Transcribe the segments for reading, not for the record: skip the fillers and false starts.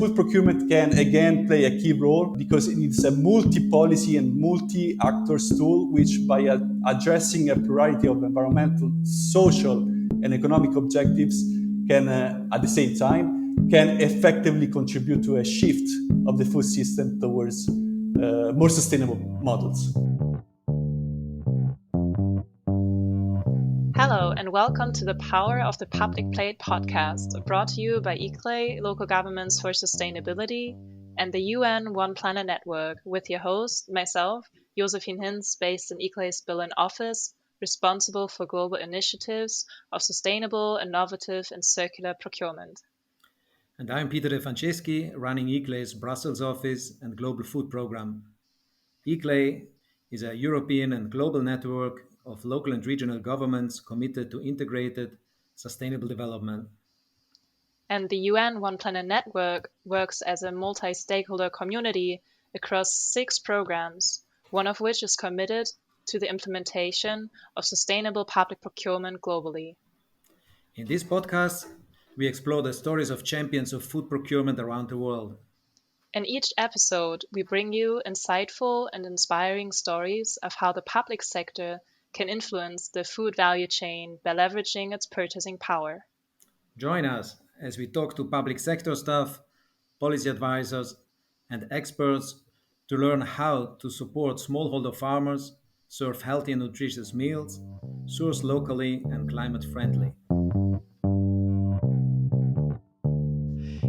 Food procurement can again play a key role because it is a multi-policy and multi-actors tool which by addressing a variety of environmental, social and economic objectives can at the same time can effectively contribute to a shift of the food system towards more sustainable models. Hello and welcome to the Power of the Public Plate podcast, brought to you by ICLEI, Local Governments for Sustainability, and the UN One Planet Network, with your host, myself, Josefine Hintz, based in ICLEI's Berlin office, responsible for global initiatives of sustainable, innovative, and circular procurement. And I'm Peter Defranceschi, running ICLEI's Brussels office and global food program. ICLEI is a European and global network of local and regional governments committed to integrated, sustainable development. And the UN One Planet Network works as a multi-stakeholder community across 6 programs, one of which is committed to the implementation of sustainable public procurement globally. In this podcast, we explore the stories of champions of food procurement around the world. In each episode, we bring you insightful and inspiring stories of how the public sector can influence the food value chain by leveraging its purchasing power. Join us as we talk to public sector staff, policy advisors, and experts to learn how to support smallholder farmers, serve healthy and nutritious meals, source locally and climate friendly.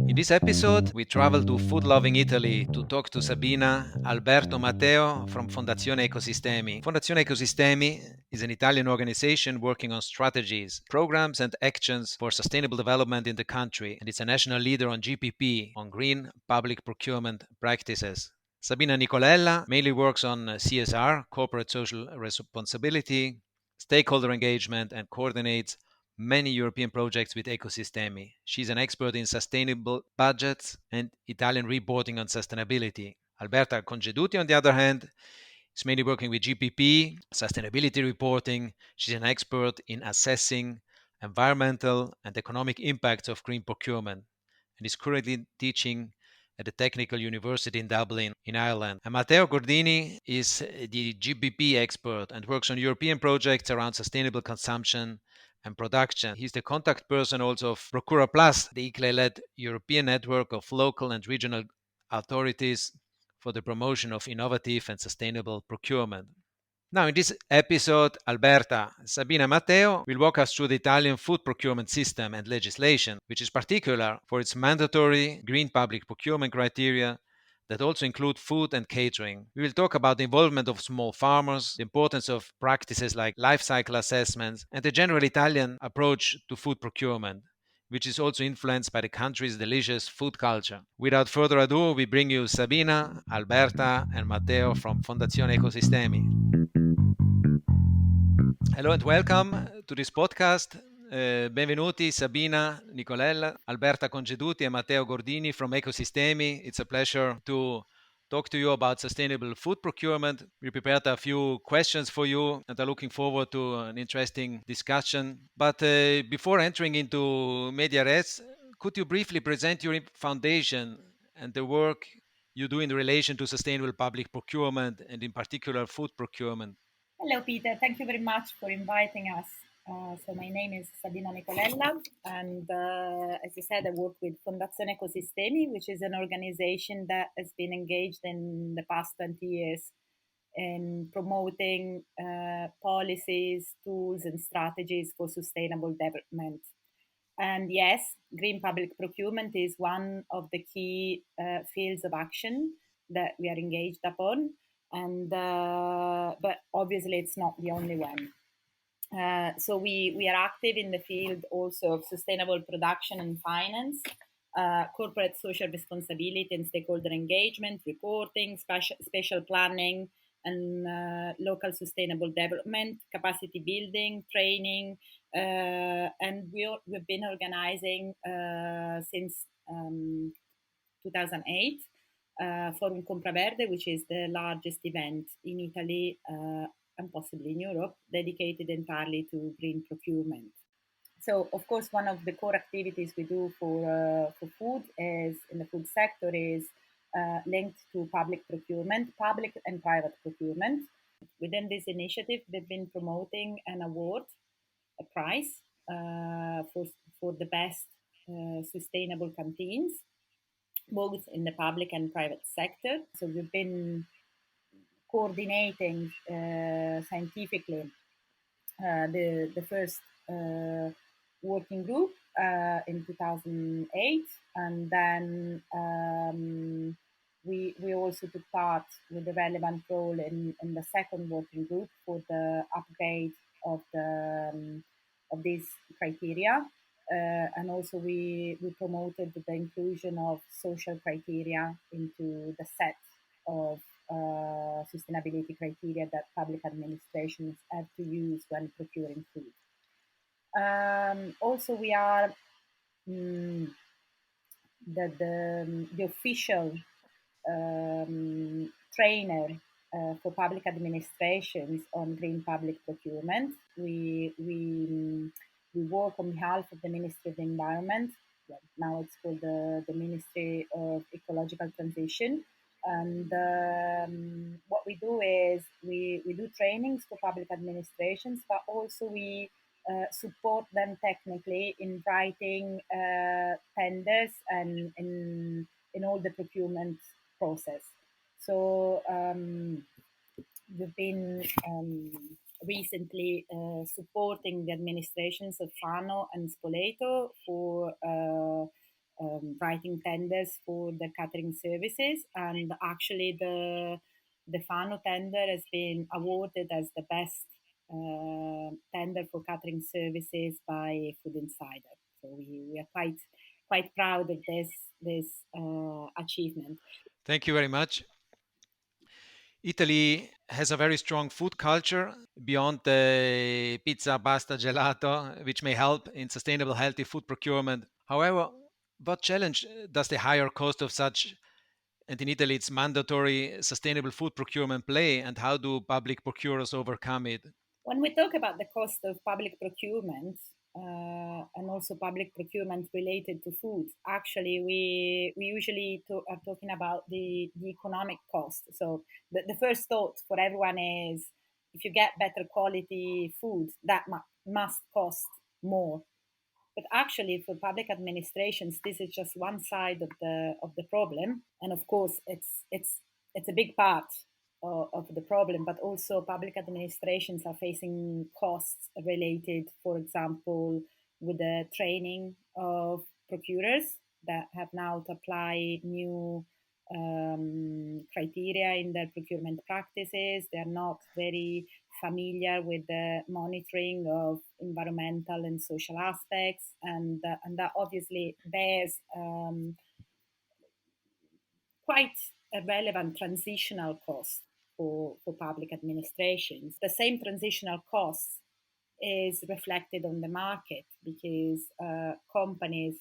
In this episode, we travel to food-loving Italy to talk to Sabina, Alberto, Matteo from Fondazione Ecosistemi. Fondazione Ecosistemi is an Italian organization working on strategies, programs and actions for sustainable development in the country, and it's a national leader on GPP, on green public procurement practices. Sabina Nicolella mainly works on CSR, corporate social responsibility, stakeholder engagement, and coordinates many European projects with Ecosistemi. She's an expert in sustainable budgets and Italian reporting on sustainability. Alberta Congeduti, on the other hand, is mainly working with GPP, sustainability reporting. She's an expert in assessing environmental and economic impacts of green procurement and is currently teaching at the Technical University in Dublin, in Ireland. And Matteo Gordini is the GPP expert and works on European projects around sustainable consumption and production. He's the contact person also of Procura Plus, the ICLEI-led European network of local and regional authorities for the promotion of innovative and sustainable procurement. Now, in this episode, Alberta, Sabina, Matteo will walk us through the Italian food procurement system and legislation, which is particular for its mandatory green public procurement criteria that also include food and catering. We will talk about the involvement of small farmers, the importance of practices like life cycle assessments, and the general Italian approach to food procurement, which is also influenced by the country's delicious food culture. Without further ado, we bring you Sabina, Alberta, and Matteo from Fondazione Ecosistemi. Hello and welcome to this podcast. Benvenuti Sabina Nicolella, Alberta Congeduti, and Matteo Gordini from Ecosistemi. It's a pleasure to talk to you about sustainable food procurement. We prepared a few questions for you and are looking forward to an interesting discussion. But before entering into media res, could you briefly present your foundation and the work you do in relation to sustainable public procurement and in particular food procurement? Hello, Peter. Thank you very much for inviting us. So my name is Sabina Nicolella, and as you said, I work with Fondazione Ecosistemi, which is an organization that has been engaged in the past 20 years in promoting policies, tools, and strategies for sustainable development. And yes, green public procurement is one of the key fields of action that we are engaged upon. And but obviously it's not the only one. So we are active in the field also of sustainable production and finance, corporate social responsibility and stakeholder engagement, reporting, spatial planning, and local sustainable development, capacity building, training, and we've been organizing since 2008. Forum Compraverde, which is the largest event in Italy and possibly in Europe, dedicated entirely to green procurement. So, of course, one of the core activities we do for food is in the food sector is linked to public procurement, public and private procurement. Within this initiative, we've been promoting an award, a prize for the best sustainable canteens, both in the public and private sector. So we've been coordinating scientifically the first working group in 2008, and then we also took part with a relevant role in the second working group for the upgrade of these criteria. And also we promoted the inclusion of social criteria into the set of sustainability criteria that public administrations have to use when procuring food. Also, we are the official trainer for public administrations on green public procurement. We work on behalf of the Ministry of the Environment. Well, now it's called the Ministry of Ecological Transition. And what we do is we do trainings for public administrations, but also we support them technically in writing tenders and in all the procurement process. So we've been recently supporting the administrations of Fano and Spoleto for writing tenders for the catering services, and actually the Fano tender has been awarded as the best tender for catering services by Food Insider. So we are quite proud of this achievement. Thank you very much. Italy has a very strong food culture beyond the pizza, pasta, gelato, which may help in sustainable, healthy food procurement. However, what challenge does the higher cost of such, and in Italy it's mandatory, sustainable food procurement play, and how do public procurers overcome it? When we talk about the cost of public procurement and also public procurement related to food, actually we usually are talking about the economic cost. So the first thought for everyone is if you get better quality food, that must cost more. But actually, for public administrations, this is just one side of the problem, and of course, it's a big part of the problem. But also, public administrations are facing costs related, for example, with the training of procurers that have now to apply new criteria in their procurement practices. They are not very familiar with the monitoring of environmental and social aspects, and that obviously bears quite a relevant transitional cost for public administrations. The same transitional cost is reflected on the market because companies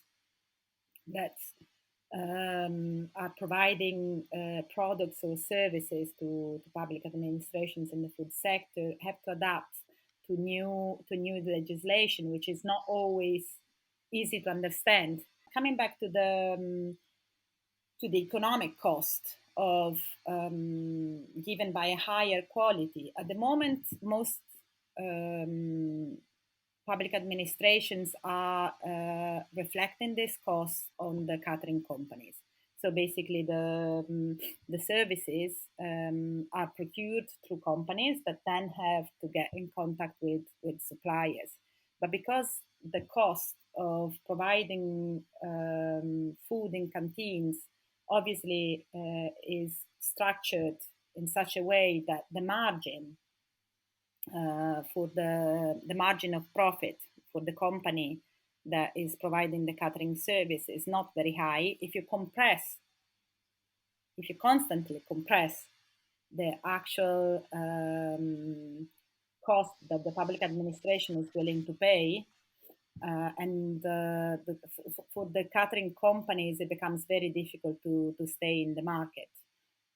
that are providing products or services to public administrations in the food sector have to adapt to new legislation, which is not always easy to understand. Coming back to the economic cost of given by a higher quality, at the moment most public administrations are reflecting this cost on the catering companies. So basically, the services are procured through companies that then have to get in contact with suppliers. But because the cost of providing food in canteens obviously is structured in such a way that the margin for the margin of profit for the company that is providing the catering service is not very high. If you constantly compress the actual cost that the public administration is willing to pay, and for the catering companies, it becomes very difficult to stay in the market.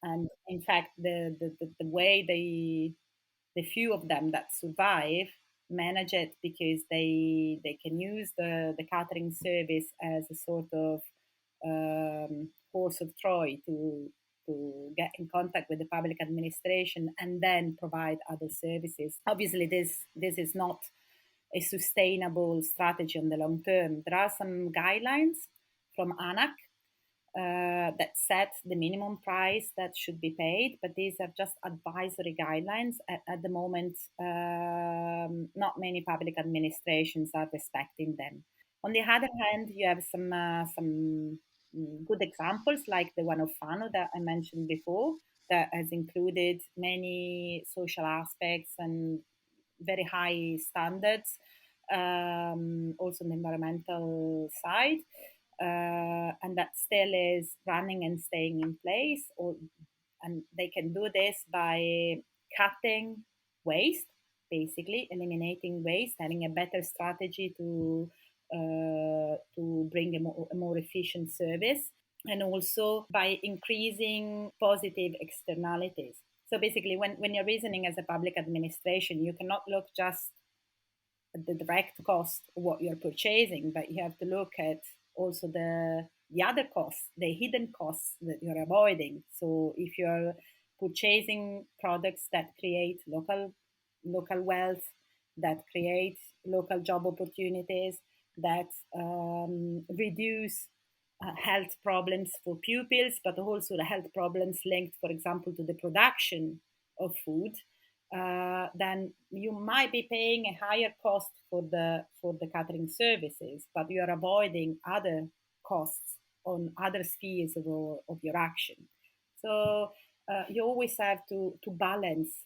And in fact, the way the few of them that survive manage it, because they can use the catering service as a sort of horse of Troy to get in contact with the public administration and then provide other services. Obviously, this is not a sustainable strategy on the long term. There are some guidelines from ANAC that set the minimum price that should be paid, but these are just advisory guidelines. At the moment, not many public administrations are respecting them. On the other hand, you have some good examples, like the one of Fano that I mentioned before, that has included many social aspects and very high standards, also on the environmental side, and that still is running and staying in place. And they can do this by cutting waste, basically eliminating waste, having a better strategy to bring a more efficient service, and also by increasing positive externalities. So basically, when you're reasoning as a public administration, you cannot look just at the direct cost of what you're purchasing, but you have to look at also the other costs, the hidden costs that you're avoiding. So if you're purchasing products that create local wealth, that create local job opportunities, that reduce health problems for pupils, but also the health problems linked, for example, to the production of food, then you might be paying a higher cost for the catering services, but you are avoiding other costs on other spheres of your action. So you always have to balance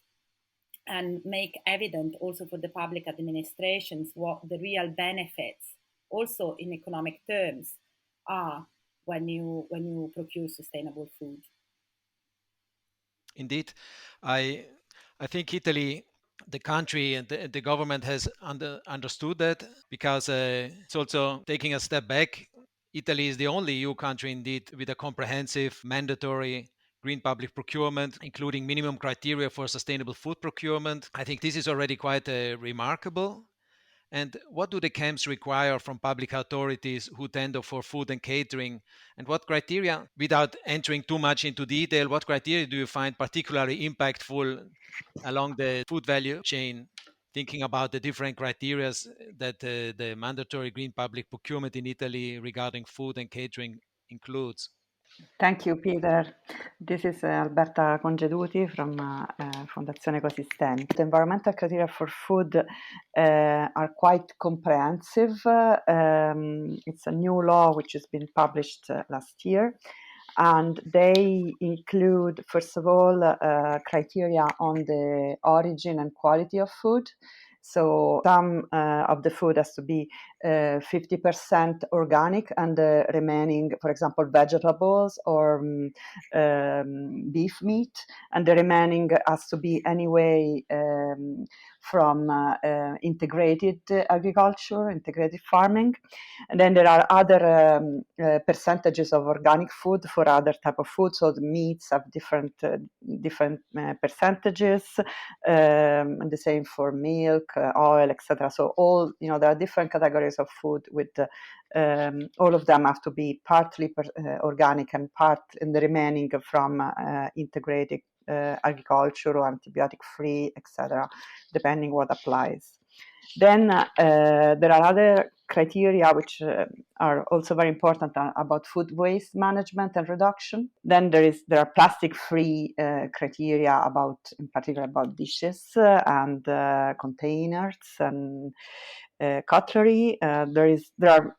and make evident also for the public administrations what the real benefits, also in economic terms, are when you procure sustainable food. Indeed, I think Italy, the country and the government has understood that, because it's also taking a step back. Italy is the only EU country, indeed, with a comprehensive mandatory green public procurement, including minimum criteria for sustainable food procurement. I think this is already quite remarkable. And what do the camps require from public authorities who tender for food and catering? And what criteria, without entering too much into detail, what criteria do you find particularly impactful along the food value chain, thinking about the different criteria that the mandatory green public procurement in Italy regarding food and catering includes? Thank you, Peter. This is Alberta Congeduti from Fondazione Ecosistemi. The environmental criteria for food are quite comprehensive. It's a new law which has been published last year, and they include, first of all, criteria on the origin and quality of food. So some of the food has to be 50% organic, and the remaining, for example, vegetables or beef meat, and the remaining has to be anyway from integrated agriculture, integrated farming. And then there are other percentages of organic food for other type of food. So the meats have different percentages, and the same for milk, oil, etc. So all, there are different categories of food with all of them have to be partly organic and the remaining from integrated agriculture or antibiotic free, etc., depending what applies. Then there are other criteria which are also very important about food waste management and reduction. Then there are plastic-free criteria in particular about dishes and containers and cutlery. There are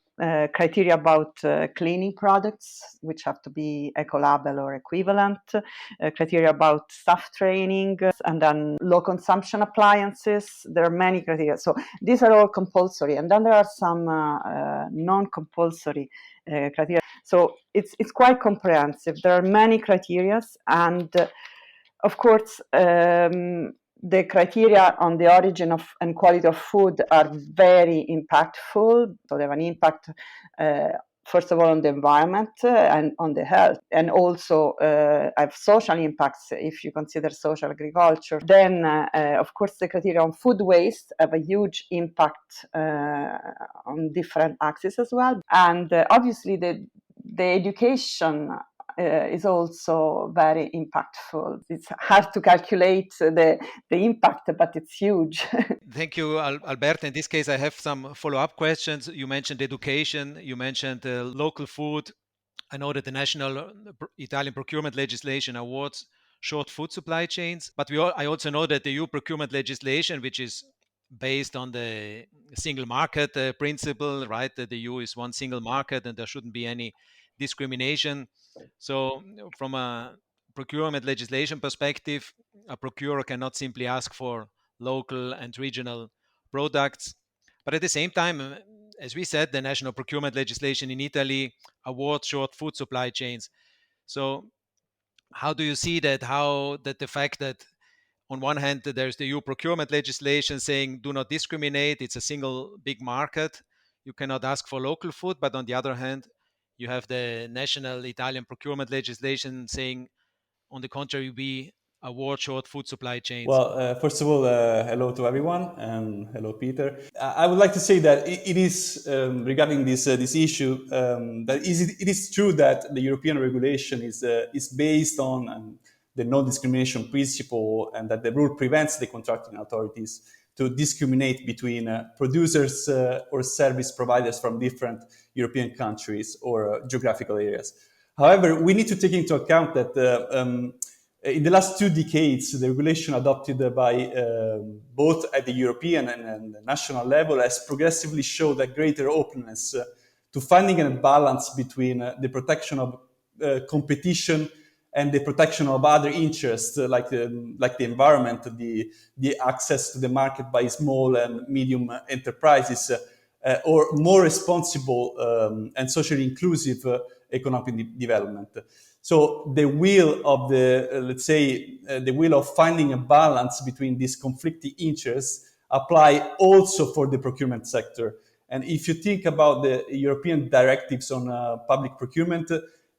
criteria about cleaning products, which have to be ecolabel or equivalent, criteria about staff training, and then low consumption appliances. There are many criteria. So these are all compulsory. And then there are some non-compulsory criteria. So it's quite comprehensive. There are many criteria. And of course, the criteria on the origin of and quality of food are very impactful. So they have an impact first of all on the environment and on the health, and also have social impacts if you consider social agriculture. Then, of course, the criteria on food waste have a huge impact on different axes as well. And obviously the education is also very impactful. It's hard to calculate the impact, but it's huge. Thank you, Alberta. In this case, I have some follow-up questions. You mentioned education, you mentioned local food. I know that the national Italian procurement legislation awards short food supply chains, but I also know that the EU procurement legislation, which is based on the single market principle, right? That the EU is one single market and there shouldn't be any discrimination. So from a procurement legislation perspective, a procurer cannot simply ask for local and regional products. But at the same time, as we said, the national procurement legislation in Italy awards short food supply chains. So how do you see that? How that the fact that on one hand there's the EU procurement legislation saying do not discriminate, it's a single big market, you cannot ask for local food, but on the other hand you have the national Italian procurement legislation saying on the contrary, we award short food supply chains. Well, first of all, hello to everyone, and hello, Peter. I would like to say that it is regarding this issue that it is true that the European regulation is based on the non-discrimination principle, and that the rule prevents the contracting authorities to discriminate between producers or service providers from different European countries or geographical areas. However, we need to take into account that in the last 2 decades, the regulation adopted by both at the European and the national level has progressively showed a greater openness to finding a balance between the protection of competition and the protection of other interests like the environment, the access to the market by small and medium enterprises, or more responsible and socially inclusive economic development. So the will of the will of finding a balance between these conflicting interests apply also for the procurement sector. And if you think about the European directives on public procurement,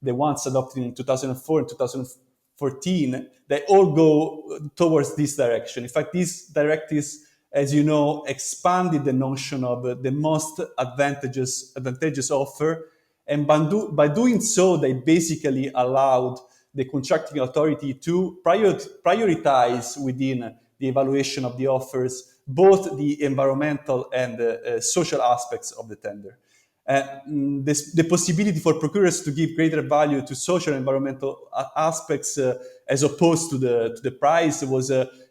the ones adopted in 2004 and 2014, they all go towards this direction. In fact, these directives, as you know, expanded the notion of the most advantageous offer. And by doing so, they basically allowed the contracting authority to prioritize within the evaluation of the offers both the environmental and social aspects of the tender. The possibility for procurers to give greater value to social and environmental aspects as opposed to the price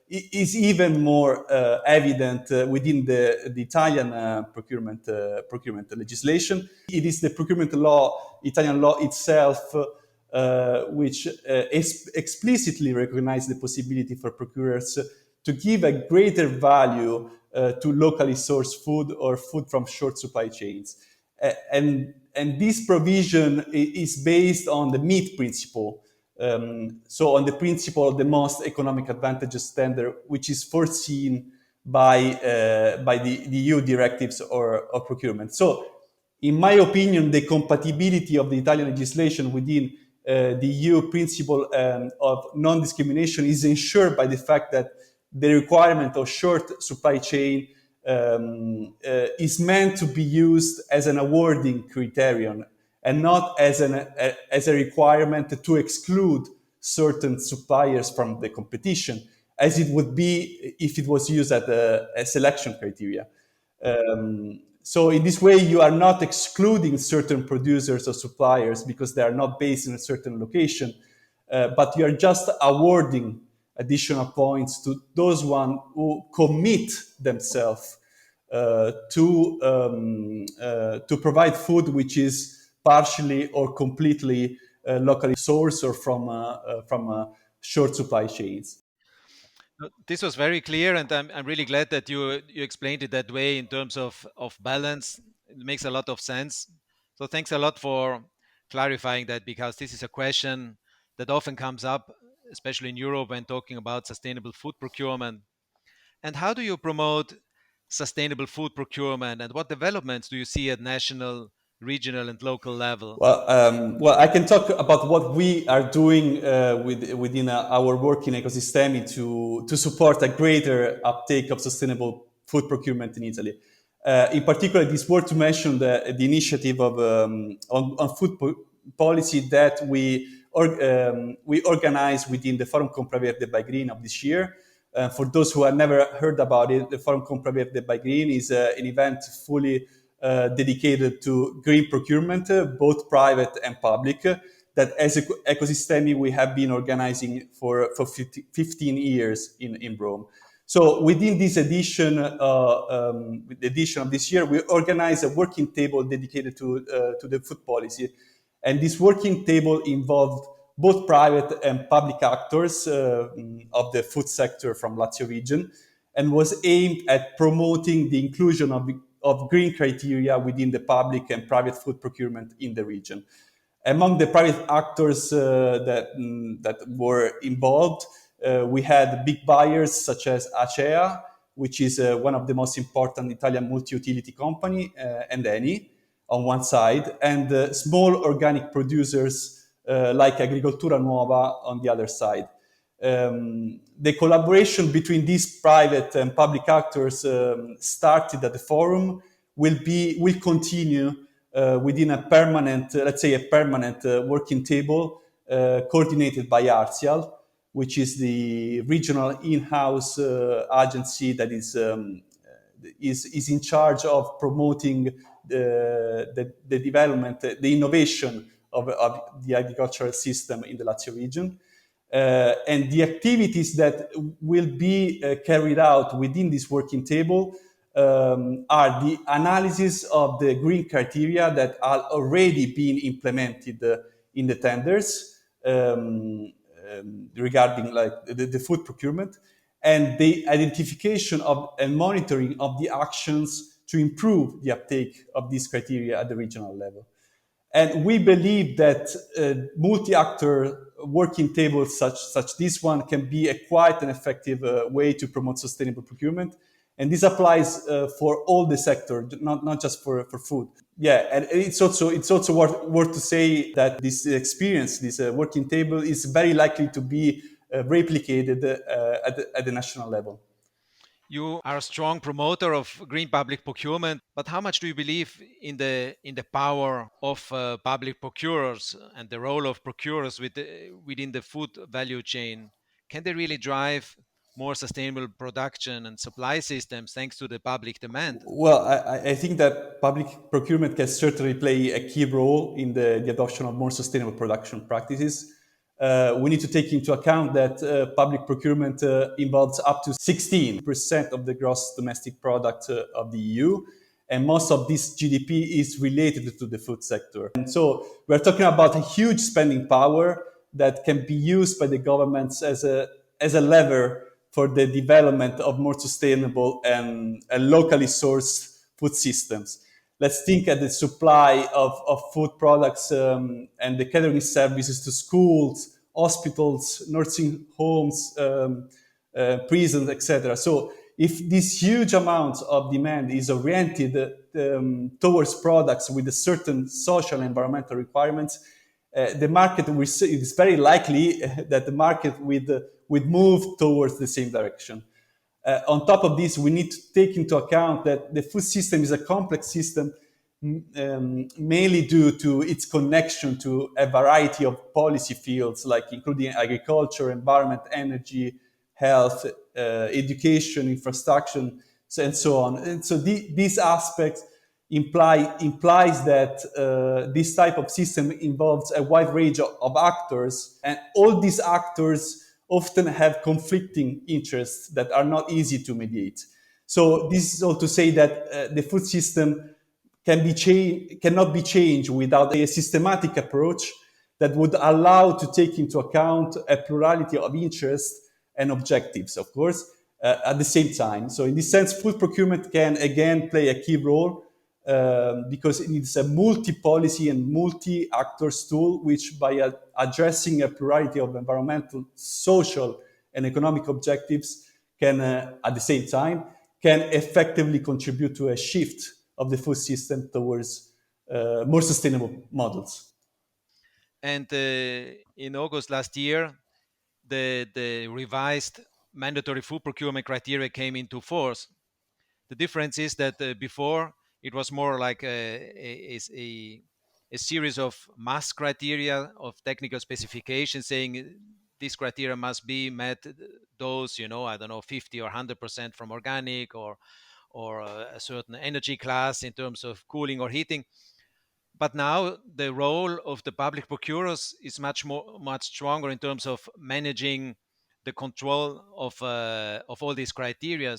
is even more evident within the Italian procurement legislation. It is the procurement law, Italian law itself, which explicitly recognizes the possibility for procurers to give a greater value to locally sourced food or food from short supply chains. And this provision is based on the meat principle. So on the principle of the most economic advantageous tender, which is foreseen by the EU directives or procurement. So in my opinion, the compatibility of the Italian legislation within the EU principle of non-discrimination is ensured by the fact that the requirement of short supply chain is meant to be used as an awarding criterion and not as a requirement to exclude certain suppliers from the competition, as it would be if it was used as a selection criteria. So in this way, you are not excluding certain producers or suppliers because they are not based in a certain location, but you are just awarding additional points to those one who commit themselves to provide food which is partially or completely locally sourced or from short supply chains. This was very clear, and I'm really glad that you explained it that way in terms of balance. It makes a lot of sense. So thanks a lot for clarifying that, because this is a question that often comes up, especially in Europe when talking about sustainable food procurement. And how do you promote sustainable food procurement, and what developments do you see at national, regional and local level? Well, I can talk about what we are doing within our work in Ecosistemi to support a greater uptake of sustainable food procurement in Italy. In particular, it is worth to mention the initiative of on food policy that we organized within the Forum Compraverde by Green of this year. For those who have never heard about it, the Forum Compraverde by Green is an event fully dedicated to green procurement, both private and public, that as Ecosistemi we have been organizing for 15 years in Rome. So within this edition, the edition of this year, we organized a working table dedicated to the food policy. And this working table involved both private and public actors of the food sector from Lazio region, and was aimed at promoting the inclusion of green criteria within the public and private food procurement in the region. Among the private actors that were involved, we had big buyers such as ICLEI, which is one of the most important Italian multi-utility company, and Eni on one side, and small organic producers like Agricoltura Nuova on the other side. The collaboration between these private and public actors started at the forum will continue within a permanent, working table coordinated by Artial, which is the regional in-house agency that is in charge of promoting the development, the innovation of the agricultural system in the Lazio region. And the activities that will be carried out within this working table are the analysis of the green criteria that are already being implemented in the tenders regarding like the food procurement, and the identification of and monitoring of the actions to improve the uptake of these criteria at the regional level. And we believe that multi-actor working tables such this one can be a quite an effective way to promote sustainable procurement. And this applies for all the sector, not just for food. Yeah, and it's also worth to say that this experience, this working table, is very likely to be replicated at the national level. You are a strong promoter of green public procurement, but how much do you believe in the power of public procurers and the role of procurers within the food value chain? Can they really drive more sustainable production and supply systems thanks to the public demand? Well, I think that public procurement can certainly play a key role in the adoption of more sustainable production practices. We need to take into account that public procurement involves up to 16% of the gross domestic product of the EU, and most of this GDP is related to the food sector. And so we're talking about a huge spending power that can be used by the governments as a lever for the development of more sustainable and locally sourced food systems. Let's think at the supply of food products and the catering services to schools, hospitals, nursing homes, prisons, etc. So if this huge amount of demand is oriented towards products with a certain social and environmental requirements, the market it's very likely that the market would move towards the same direction. On top of this, we need to take into account that the food system is a complex system, mainly due to its connection to a variety of policy fields, like including agriculture, environment, energy, health, education, infrastructure, and so on. And so these aspects implies that this type of system involves a wide range of actors, and all these actors often have conflicting interests that are not easy to mediate. So this is all to say that the food system cannot be changed without a systematic approach that would allow to take into account a plurality of interests and objectives, of course, at the same time. So in this sense, food procurement can again play a key role because it needs a multi-policy and multi-actors tool, which by addressing a plurality of environmental, social, and economic objectives can, at the same time, can effectively contribute to a shift of the food system towards more sustainable models. And in August last year, the revised mandatory food procurement criteria came into force. The difference is that before it was more like a series of mass criteria of technical specifications saying this criteria must be met, those, I don't know, 50 or 100% from organic or a certain energy class in terms of cooling or heating. But now the role of the public procurers is much stronger in terms of managing the control of all these criteria.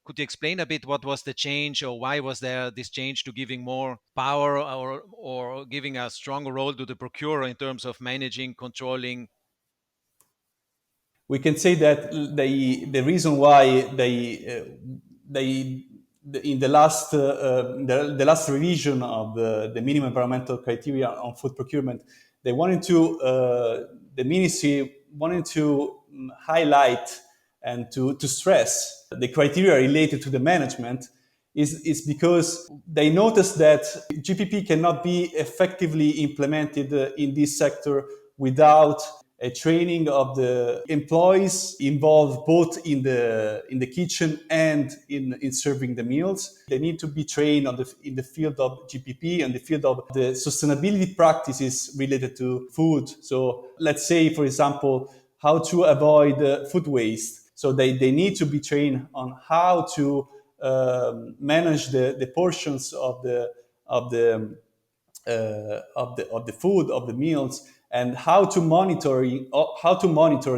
Could you explain a bit what was the change, or why was there this change to giving more power or giving a stronger role to the procurer in terms of managing, controlling? We can say that the reason why in the last revision of the minimum environmental criteria on food procurement, they wanted to the ministry wanted to highlight and to stress the criteria related to the management is because they noticed that GPP cannot be effectively implemented in this sector without a training of the employees involved both in the kitchen and in serving the meals. They need to be trained in the field of GPP and the field of the sustainability practices related to food. So let's say, for example, how to avoid food waste. So they need to be trained on how to manage the portions of the food, of the meals, and how to monitor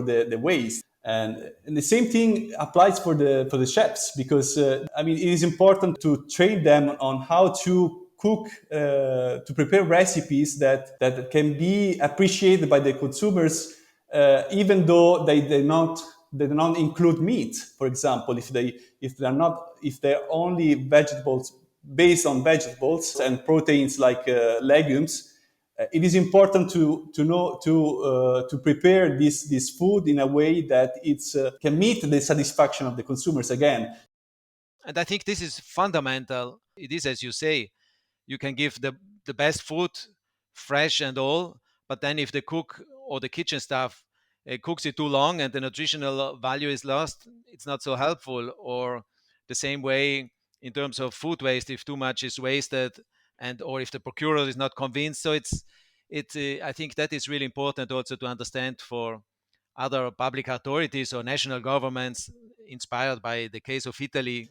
the waste. And the same thing applies for the chefs, because it is important to train them on how to cook, to prepare recipes that can be appreciated by the consumers, even though they do not include meat. For example, if they're only vegetables, based on vegetables and proteins like legumes, it is important to know to prepare this food in a way that it's can meet the satisfaction of the consumers again. And I think this is fundamental. It is, as you say, you can give the best food, fresh and all, but then if the cook or the kitchen staff cooks it too long and the nutritional value is lost, it's not so helpful. Or the same way in terms of food waste, if too much is wasted, or if the procurer is not convinced. So I think that is really important also to understand for other public authorities or national governments, inspired by the case of Italy,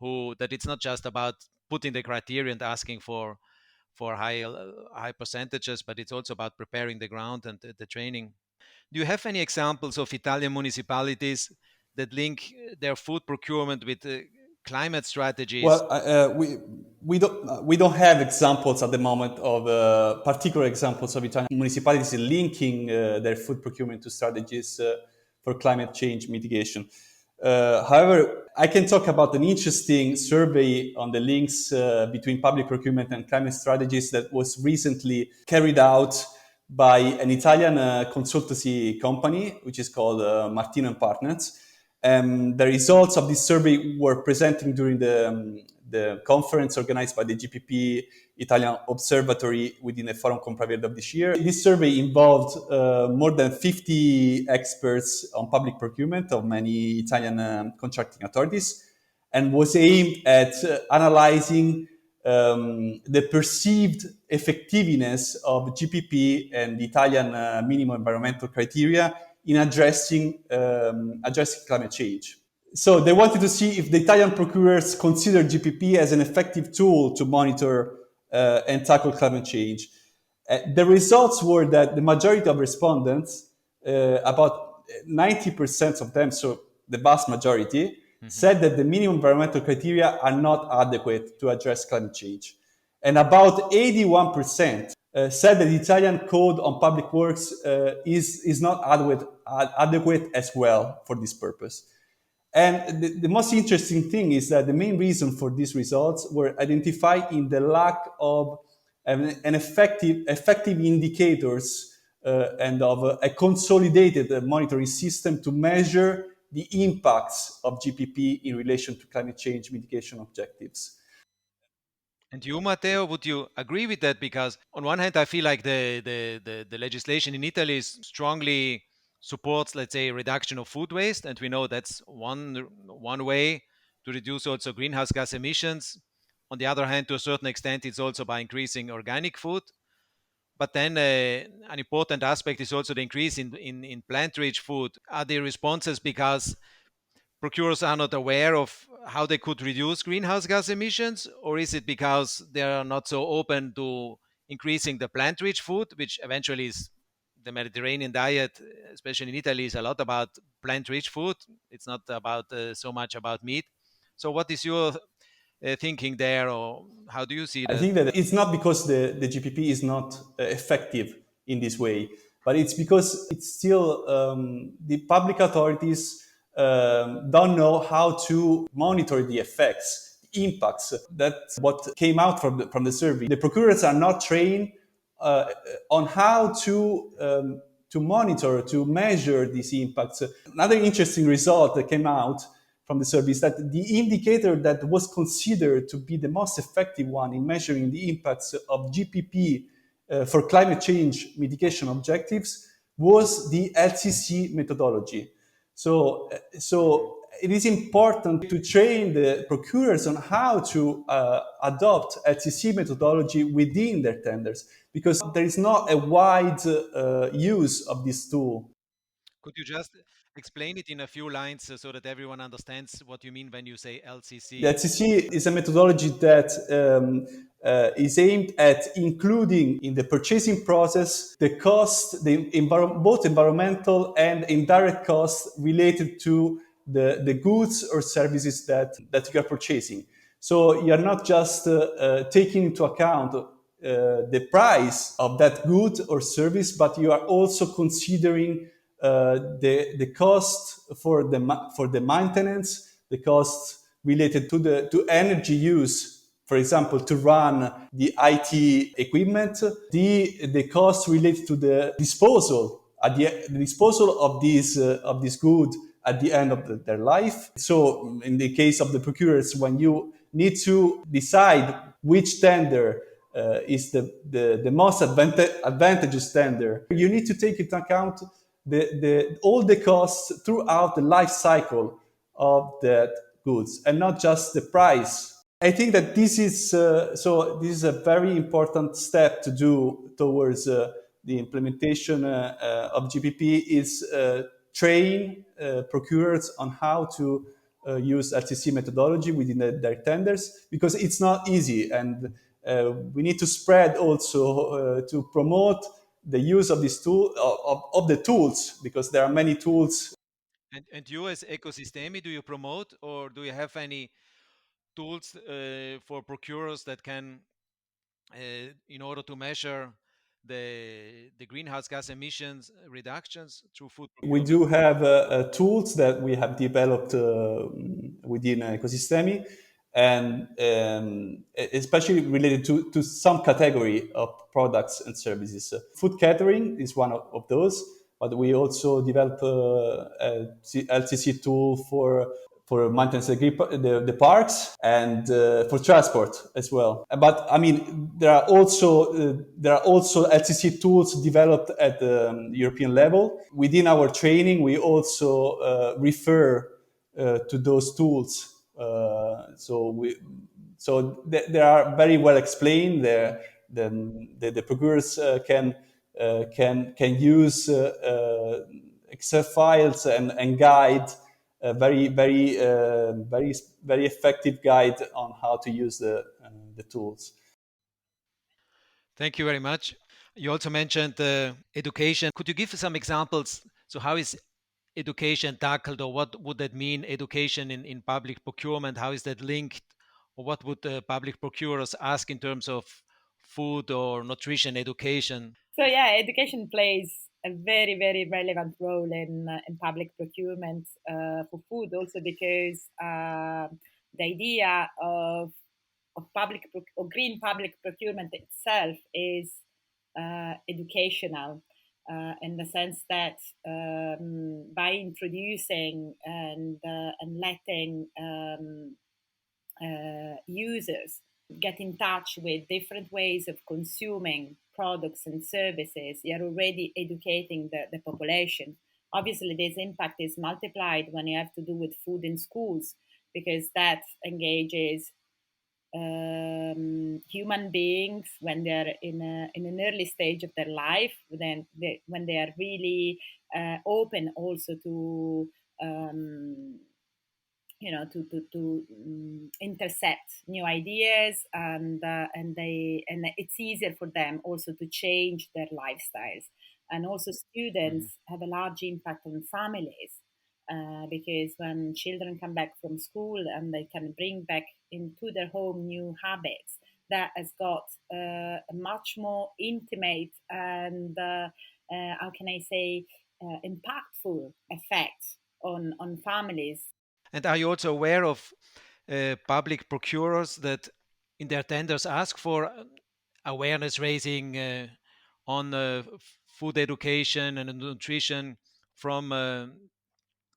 that it's not just about putting the criteria and asking for high percentages, but it's also about preparing the ground and the training. Do you have any examples of Italian municipalities that link their food procurement with climate strategies? Well, we don't have examples at the moment of particular examples of Italian municipalities linking their food procurement to strategies for climate change mitigation. However, I can talk about an interesting survey on the links between public procurement and climate strategies that was recently carried out by an Italian consultancy company, which is called Martino & Partners. The results of this survey were presented during the conference organized by the GPP Italian Observatory within the Forum Compraverde of this year. This survey involved more than 50 experts on public procurement of many Italian contracting authorities, and was aimed at analyzing the perceived effectiveness of GPP and the Italian minimum environmental criteria in addressing climate change. So they wanted to see if the Italian procurers consider GPP as an effective tool to monitor and tackle climate change. The results were that the majority of respondents, about 90% of them, so the vast majority, said that the minimum environmental criteria are not adequate to address climate change. And about 81% said that the Italian Code on Public Works is not adequate as well for this purpose. And the most interesting thing is that the main reason for these results were identified in the lack of an effective indicators and of a consolidated monitoring system to measure the impacts of GPP in relation to climate change mitigation objectives. And you, Matteo, would you agree with that? Because on one hand, I feel like the legislation in Italy strongly supports, let's say, reduction of food waste, and we know that's one way to reduce also greenhouse gas emissions. On the other hand, to a certain extent, it's also by increasing organic food. But then an important aspect is also the increase in plant-rich food. Are the responses because procurers are not aware of how they could reduce greenhouse gas emissions, or is it because they are not so open to increasing the plant-rich food, which eventually is the Mediterranean diet, especially in Italy, is a lot about plant-rich food. It's not about so much about meat. So, what is your thinking there, or how do you see I that? think that it's not because the GPP is not effective in this way, but it's because it's still the public authorities don't know how to monitor the effects, the impacts. That's what came out from the survey. The procurers are not trained on how to monitor, to measure these impacts. Another interesting result that came out from the survey is that the indicator that was considered to be the most effective one in measuring the impacts of GPP for climate change mitigation objectives was the LCC methodology. So it is important to train the procurers on how to adopt LCC methodology within their tenders, because there is not a wide use of this tool. Could you just explain it in a few lines so that everyone understands what you mean when you say LCC? The LCC is a methodology that is aimed at including in the purchasing process the cost, both environmental and indirect costs related to the goods or services that you are purchasing. So you are not just taking into account the price of that good or service, but you are also considering the cost for the maintenance, the cost related to energy use, for example, to run the IT equipment, the cost related to the disposal the disposal of this good at the end of their life. So in the case of the procurers, when you need to decide which tender is the most advantageous tender, you need to take into account all the costs throughout the life cycle of that goods and not just the price. I think that this is a very important step to do towards the implementation of GPP is train procurers on how to use LCC methodology within their tenders, because it's not easy, and we need to spread also to promote the use of this tool of the tools, because there are many tools. And you as Ecosistemi, do you promote or do you have any tools for procurers that can, in order to measure the greenhouse gas emissions reductions through food We procurement? do have tools that we have developed within Ecosistemi, and especially related to some category of products and services. Food catering is one of those, but we also developed a LCC tool for maintenance of the parks and for transport as well. But I mean, there are also LCC tools developed at the European level. Within our training, we also refer to those tools. They are very well explained. The procurers can use Excel files and guide a very effective guide on how to use the tools. Thank you very much. You also mentioned education. Could you give some examples? So how is education tackled, or what would that mean, education in public procurement? How is that linked? Or what would public procurers ask in terms of food or nutrition education? So yeah, education plays a very relevant role in public procurement for food, also because the idea of green public procurement itself is educational. In the sense that by introducing and letting users get in touch with different ways of consuming products and services, you're already educating the population. Obviously, this impact is multiplied when you have to do with food in schools, because that engages human beings when they're in an early stage of their life, when they are really open also to intercept new ideas, and it's easier for them also to change their lifestyles. And also students have a large impact on families, because when children come back from school and they can bring back into their home new habits, that has got a much more intimate and how can I say impactful effect on families. And are you also aware of public procurers that in their tenders ask for awareness raising on food education and nutrition from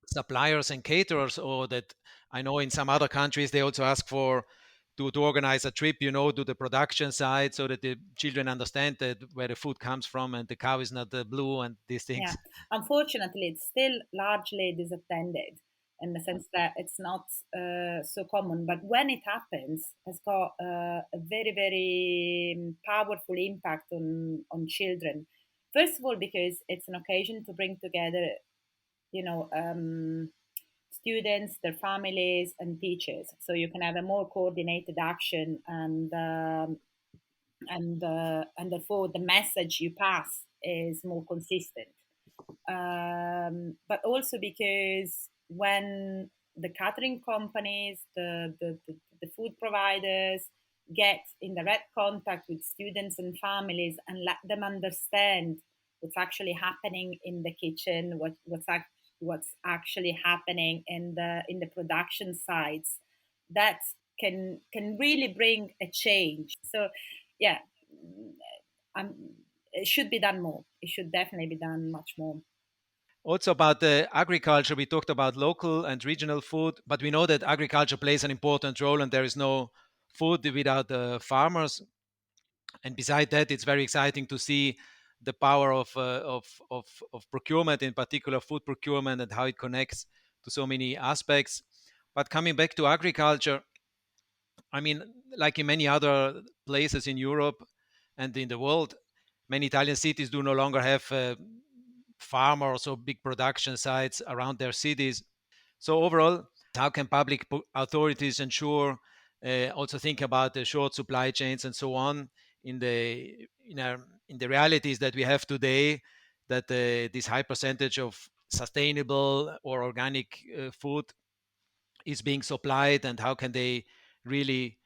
suppliers and caterers, or that I know in some other countries they also ask for to organize a trip, to the production side, so that the children understand that where the food comes from and the cow is not blue and these things. Yeah, unfortunately, it's still largely disattended in the sense that it's not so common. But when it happens, it's got a very, very powerful impact on children. First of all, because it's an occasion to bring together, students, their families, and teachers, so you can have a more coordinated action, and therefore the message you pass is more consistent. But also because when the catering companies, the food providers get in direct contact with students and families and let them understand what's actually happening in the kitchen, what's actually happening in the production sites, that can really bring a change. So, yeah, it should be done more. It should definitely be done much more. Also about the agriculture, we talked about local and regional food, but we know that agriculture plays an important role, and there is no food without the farmers. And beside that, it's very exciting to see the power of procurement, in particular food procurement, and how it connects to so many aspects. But coming back to agriculture, I mean, like in many other places in Europe and in the world, many Italian cities do no longer have farmers or big production sites around their cities. So overall, how can public authorities ensure, also think about the short supply chains and so on in the realities that we have today, that this high percentage of sustainable or organic food is being supplied, and how can they really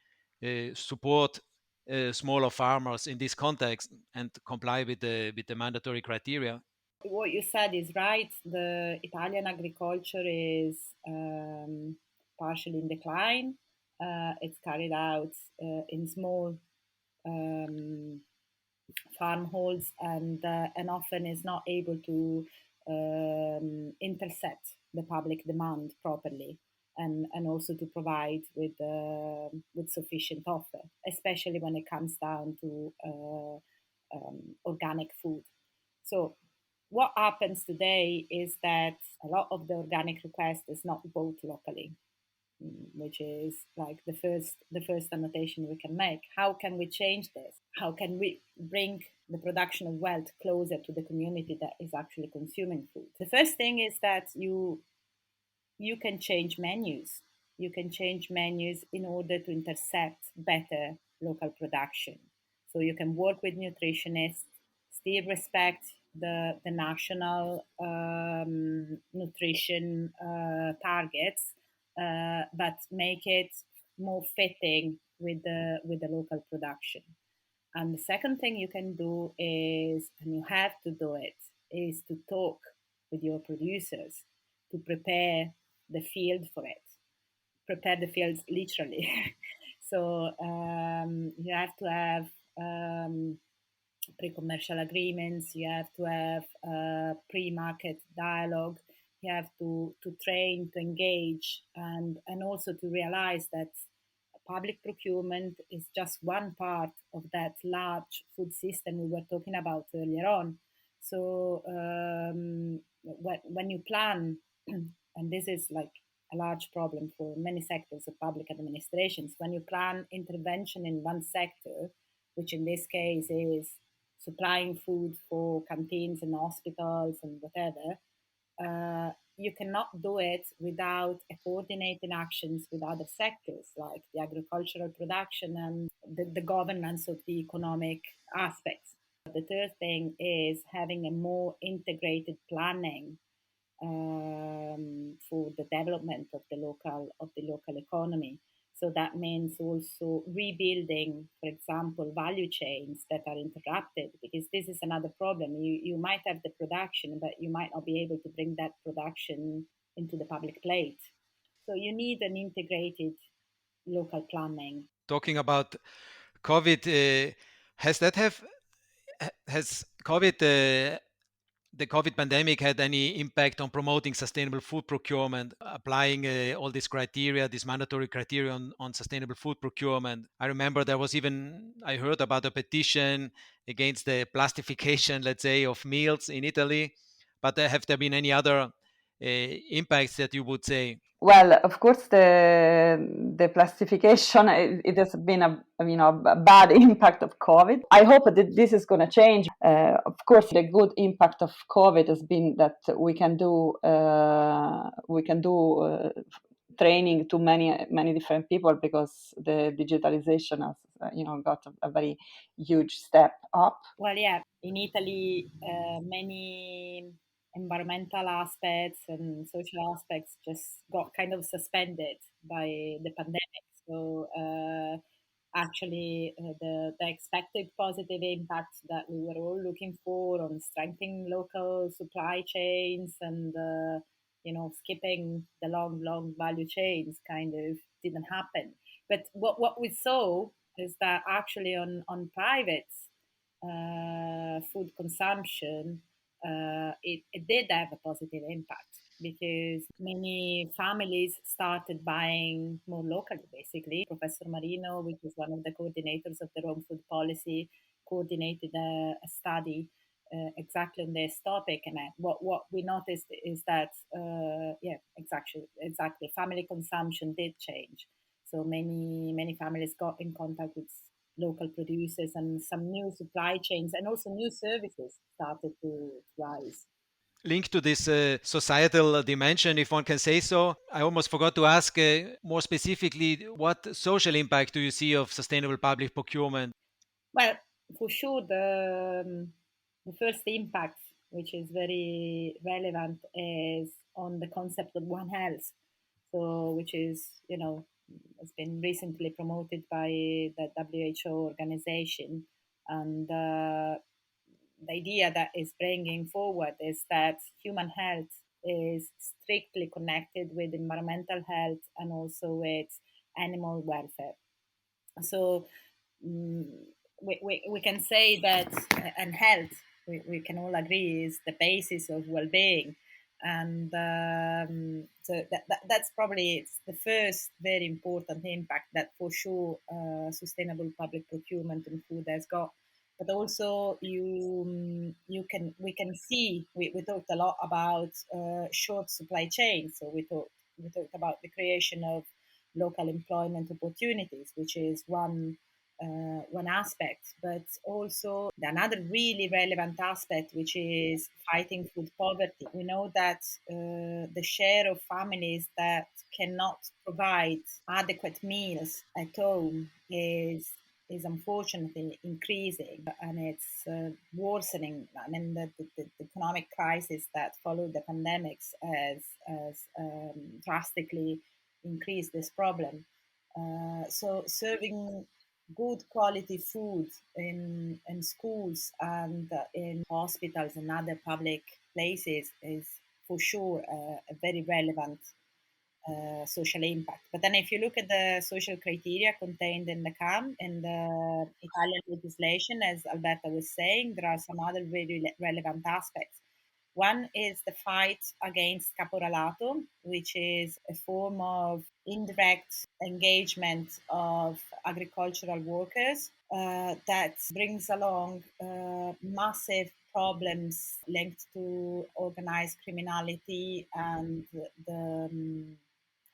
support smaller farmers in this context and comply with the mandatory criteria? What you said is right. The Italian agriculture is partially in decline. It's carried out in small farmholds, and often is not able to intercept the public demand properly, and also to provide with sufficient offer, especially when it comes down to organic food. So what happens today is that a lot of the organic request is not bought locally, which is like the first annotation we can make. How can we change this? How can we bring the production of wealth closer to the community that is actually consuming food? The first thing is that you can change menus. You can change menus in order to intercept better local production. So you can work with nutritionists, still respect the national nutrition targets, but make it more fitting with the local production. And the second thing you can do is, and you have to do it, is to talk with your producers to prepare the field for it. Prepare the fields literally. So you have to have pre-commercial agreements. You have to have pre-market dialogue. You have to train, to engage, and also to realize that public procurement is just one part of that large food system we were talking about earlier on. So when you plan, and this is like a large problem for many sectors of public administrations, when you plan intervention in one sector, which in this case is supplying food for canteens and hospitals and whatever, you cannot do it without a coordinated actions with other sectors like the agricultural production and the governance of the economic aspects. The third thing is having a more integrated planning for the development of the local economy. So that means also rebuilding, for example, value chains that are interrupted, because this is another problem. You might have the production, but you might not be able to bring that production into the public plate. So you need an integrated local planning. Talking about COVID, has COVID the COVID pandemic had any impact on promoting sustainable food procurement, applying all these criteria, this mandatory criteria on sustainable food procurement? I remember I heard about a petition against the plastification, let's say, of meals in Italy. But have there been any other impacts that you would say? Well, of course, the plastification, it has been a bad impact of COVID. I hope that this is going to change. Of course, the good impact of COVID has been that we can do training to many different people, because the digitalization has got a very huge step up. Well, yeah, in Italy, many environmental aspects and social aspects just got kind of suspended by the pandemic. So actually, the expected positive impact that we were all looking for on strengthening local supply chains and skipping the long value chains kind of didn't happen. But what we saw is that actually on private food consumption, it did have a positive impact, because many families started buying more locally, basically. Professor Marino, which is one of the coordinators of the Rome food policy, coordinated a study exactly on this topic. And what we noticed is that, exactly, family consumption did change. So many families got in contact with local producers, and some new supply chains and also new services started to rise. Linked to this societal dimension, if one can say so, I almost forgot to ask more specifically, what social impact do you see of sustainable public procurement? Well, for sure, the first impact, which is very relevant, is on the concept of One Health. So, which is, has been recently promoted by the WHO organization. And the idea that is bringing forward is that human health is strictly connected with environmental health and also with animal welfare. So we can say that, and health, we can all agree, is the basis of well-being. And so that's probably the first very important impact that for sure sustainable public procurement in food has got. But also we can see, we talked a lot about short supply chains. So we talked about the creation of local employment opportunities, which is one aspect, but also another really relevant aspect, which is fighting food poverty. We know that the share of families that cannot provide adequate meals at home is unfortunately increasing, and it's worsening. I mean, the economic crisis that followed the pandemics has drastically increased this problem. So serving good quality food in schools and in hospitals and other public places is for sure a very relevant social impact. But then if you look at the social criteria contained in the CAM, in the Italian legislation, as Alberta was saying, there are some other very relevant aspects. One is the fight against caporalato, which is a form of indirect engagement of agricultural workers that brings along massive problems linked to organized criminality and the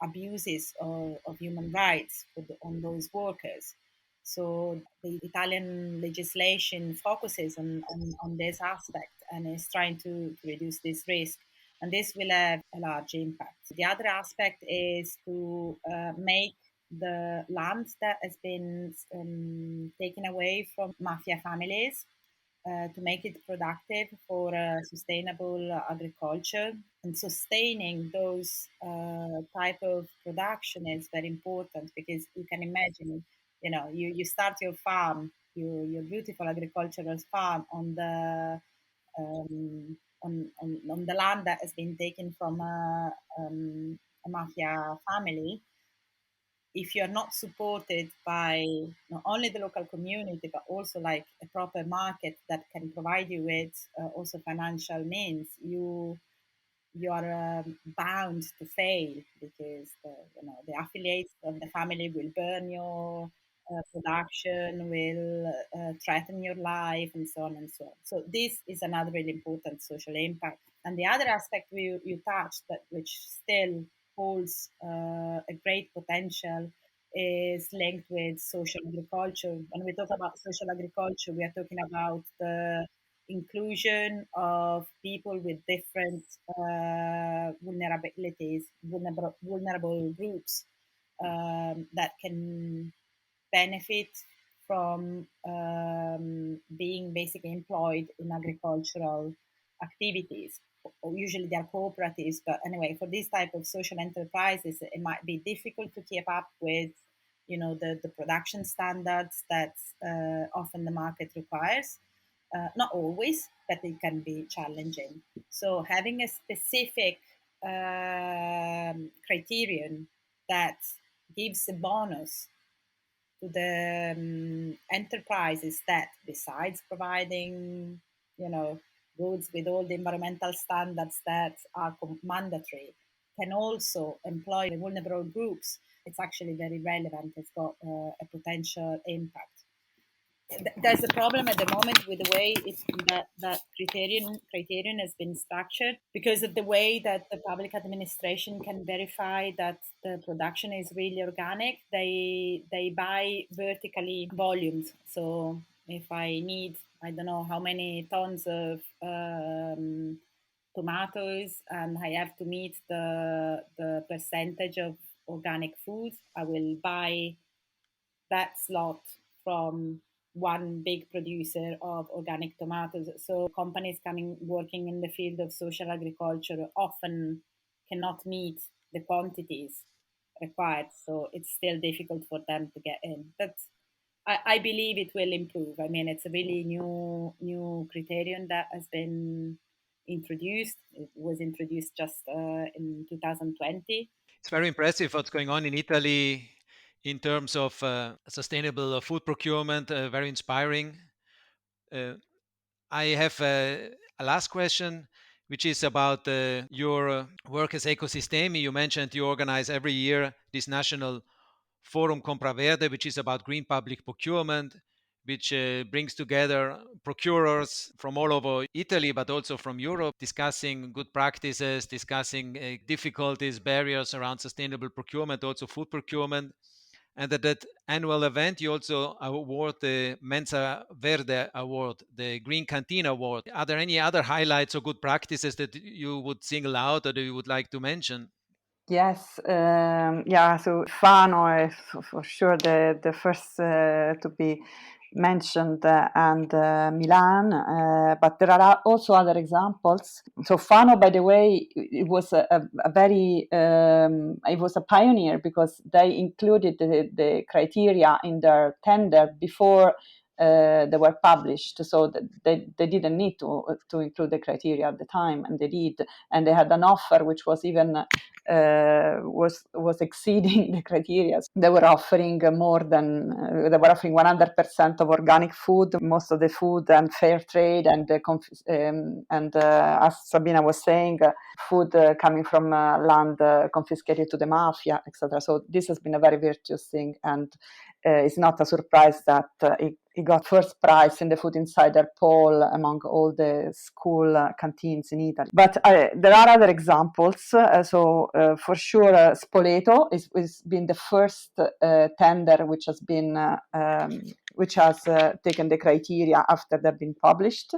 abuses of human rights on those workers. So the Italian legislation focuses on this aspect and is trying to reduce this risk. And this will have a large impact. The other aspect is to make the land that has been taken away from mafia families to make it productive for sustainable agriculture. And sustaining those type of production is very important, because you can imagine, you start your farm, your beautiful agricultural farm on the on the land that has been taken from a mafia family. If you're not supported by not only the local community, but also like a proper market that can provide you with also financial means, you are bound to fail, because the affiliates of the family will burn your production, will threaten your life, and so on and so on. So this is another really important social impact. And the other aspect you touched, that which still holds a great potential, is linked with social agriculture. When we talk about social agriculture, we are talking about the inclusion of people with different vulnerabilities, vulnerable groups that can benefit from being basically employed in agricultural activities. Usually they're cooperatives, but anyway, for this type of social enterprises, it might be difficult to keep up with, the production standards that often the market requires. Not always, but it can be challenging. So having a specific criterion that gives a bonus to the enterprises that, besides providing, goods with all the environmental standards that are mandatory, can also employ vulnerable groups, it's actually very relevant. It's got a potential impact. There's a problem at the moment with the way that criterion has been structured, because of the way that the public administration can verify that the production is really organic. They buy vertically volumes. So if I need, I don't know how many tons of tomatoes, and I have to meet the percentage of organic food, I will buy that slot from one big producer of organic tomatoes. So companies working in the field of social agriculture often cannot meet the quantities required. So it's still difficult for them to get in. But I believe it will improve. I mean, it's a really new criterion that has been introduced. It was introduced just in 2020. It's very impressive what's going on in Italy in terms of sustainable food procurement, very inspiring. I have a last question, which is about your work as Ecosistemi. You mentioned you organize every year this national Forum Compra Verde, which is about green public procurement, which brings together procurers from all over Italy, but also from Europe, discussing good practices, discussing difficulties, barriers around sustainable procurement, also food procurement. And at that annual event, you also award the Mensa Verde Award, the Green Canteen Award. Are there any other highlights or good practices that you would single out or that you would like to mention? Yes, so Fano is for sure the first to be mentioned, and Milan, but there are also other examples. So Fano, by the way, it was a very it was a pioneer, because they included the criteria in their tender before they were published, so they didn't need to include the criteria at the time, and they did, and they had an offer which was even was exceeding the criteria. They were offering more than they were offering 100% of organic food, most of the food, and fair trade, and as Sabina was saying, food coming from land confiscated to the mafia, etc. So this has been a very virtuous thing, and it's not a surprise that he got first prize in the Food Insider poll among all the school canteens in Italy. But there are other examples. For sure, Spoleto is been the first tender which has been taken the criteria after they've been published,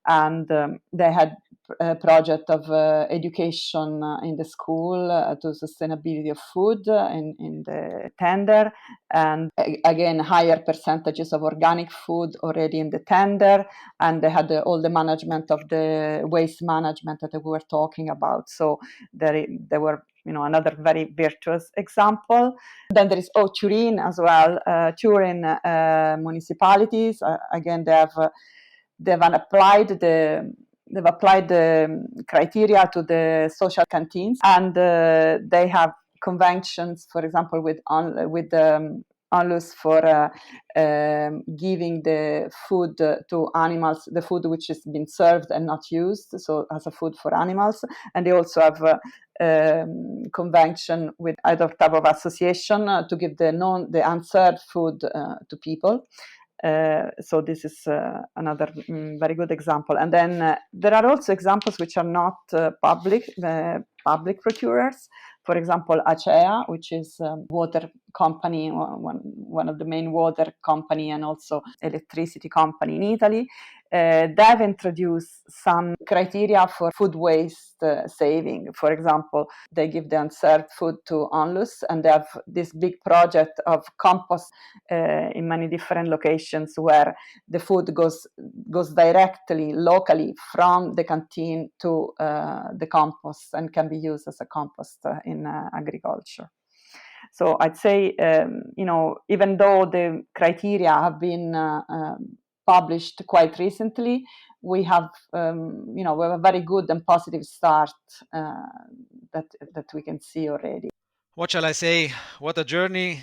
and they had a project of education in the school to sustainability of food in the tender, and again higher percentages of organic food already in the tender, and they had all the management of the waste management that we were talking about. So they were another very virtuous example. Then there is Turin as well. Turin municipalities, again they've applied the criteria to the social canteens, and they have conventions, for example, with Onlus for giving the food to animals, the food which has been served and not used, so as a food for animals. And they also have a convention with other type of association to give the unserved food to people. So this is another very good example. And then there are also examples which are not public procurers. For example, Acea, which is a water company, one of the main water company and also electricity company in Italy. They've introduced some criteria for food waste saving. For example, they give the unserved food to Onlus, and they have this big project of compost in many different locations where the food goes directly, locally from the canteen to the compost and can be used as a compost in agriculture. So I'd say, even though the criteria have been published quite recently, we have a very good and positive start that we can see already. What shall I say? What a journey.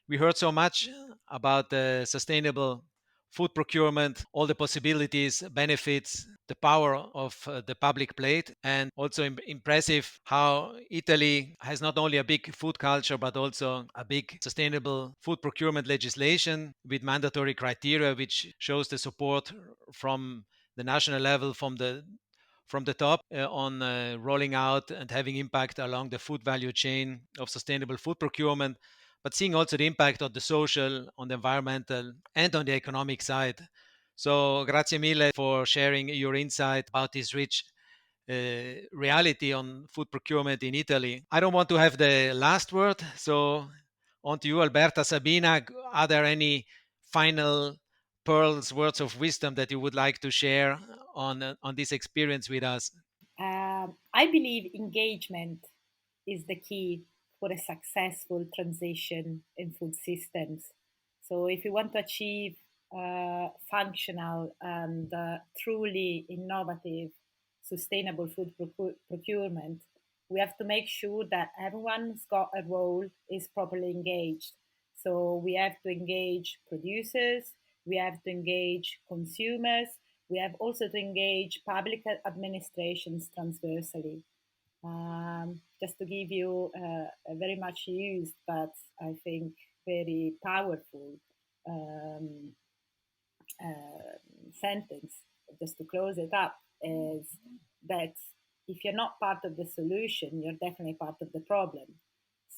We heard so much about the sustainable food procurement, all the possibilities, benefits, the power of the public plate, and also impressive how Italy has not only a big food culture, but also a big sustainable food procurement legislation with mandatory criteria, which shows the support from the national level, from the top on rolling out and having impact along the food value chain of sustainable food procurement, but seeing also the impact on the social, on the environmental, and on the economic side. So grazie mille for sharing your insight about this rich reality on food procurement in Italy. I don't want to have the last word, so on to you, Alberta. Sabina, are there any final pearls, words of wisdom that you would like to share on this experience with us? I believe engagement is the key for a successful transition in food systems. So if you want to achieve functional and truly innovative, sustainable food procurement, we have to make sure that everyone's got a role, is properly engaged. So we have to engage producers, we have to engage consumers, we have also to engage public administrations transversally. Just to give you a very much used, but I think very powerful sentence, just to close it up, is that if you're not part of the solution, you're definitely part of the problem.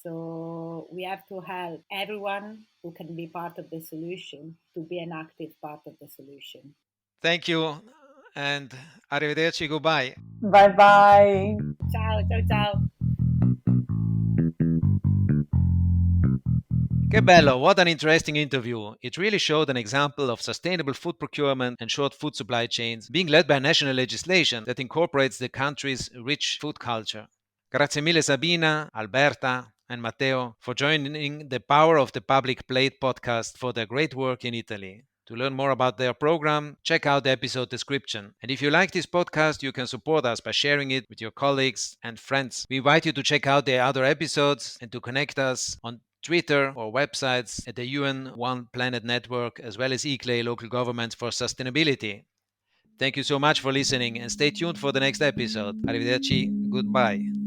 So we have to help everyone who can be part of the solution to be an active part of the solution. Thank you, and arrivederci, goodbye. Bye bye. Ciao, ciao, ciao. Che bello, what an interesting interview. It really showed an example of sustainable food procurement and short food supply chains being led by national legislation that incorporates the country's rich food culture. Grazie mille Sabina, Alberta, and Matteo for joining the Power of the Public Plate podcast for their great work in Italy. To learn more about their program, check out the episode description. And if you like this podcast, you can support us by sharing it with your colleagues and friends. We invite you to check out the other episodes and to connect us on Twitter or websites at the UN One Planet Network, as well as ICLEI Local Governments for Sustainability. Thank you so much for listening and stay tuned for the next episode. Arrivederci. Goodbye.